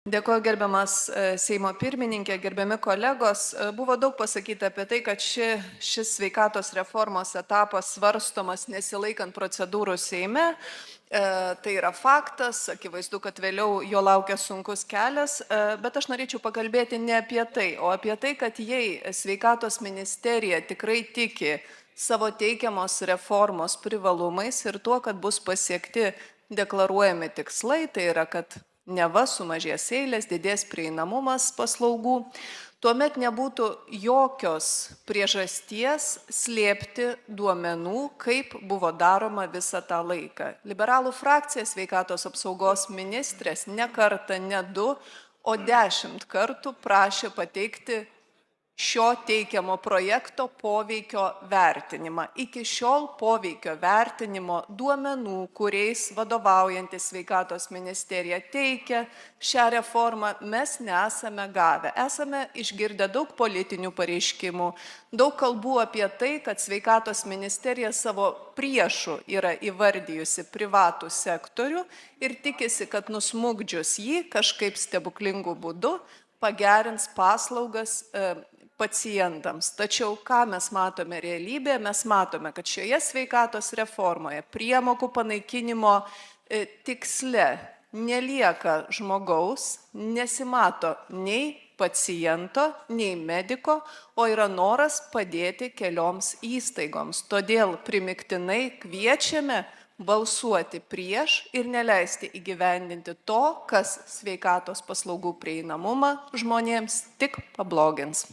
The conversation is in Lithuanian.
Dėkuoju gerbiamas Seimo pirmininkė, gerbiami kolegos. Buvo daug pasakyta apie tai, kad šis sveikatos reformos etapas svarstomas nesilaikant procedūrų Seime. Tai yra faktas, akivaizdu, kad vėliau jo laukia sunkus kelias, bet aš norėčiau pakalbėti ne apie tai, o apie tai, kad jei sveikatos ministerija tikrai tiki savo teikiamos reformos privalumais ir tuo, kad bus pasiekti deklaruojami tikslai, tai yra, kad neva sumažės eilės, didės prieinamumas paslaugų, tuomet nebūtų jokios priežasties slėpti duomenų, kaip buvo daroma visą tą laiką. Liberalų frakcija sveikatos apsaugos ministrės ne kartą, ne 2, o 10 kartų prašė pateikti šio teikiamo projekto poveikio vertinimą. Iki šiol poveikio vertinimo duomenų, kuriais vadovaujantis sveikatos ministerija teikia šią reformą, mes nesame gavę. Esame išgirdę daug politinių pareiškimų, daug kalbų apie tai, kad sveikatos ministerija savo priešų yra įvardijusi privatų sektorių ir tikisi, kad nusmukdžius jį kažkaip stebuklingų būdu pagerins paslaugas pacientams. Tačiau ką mes matome realybėje? Mes matome, kad šioje sveikatos reformoje priemokų panaikinimo tiksle nelieka žmogaus, nesimato nei paciento, nei mediko, o yra noras padėti kelioms įstaigoms. Todėl primiktinai kviečiame balsuoti prieš ir neleisti įgyvendinti to, kas sveikatos paslaugų prieinamumą žmonėms tik pablogins.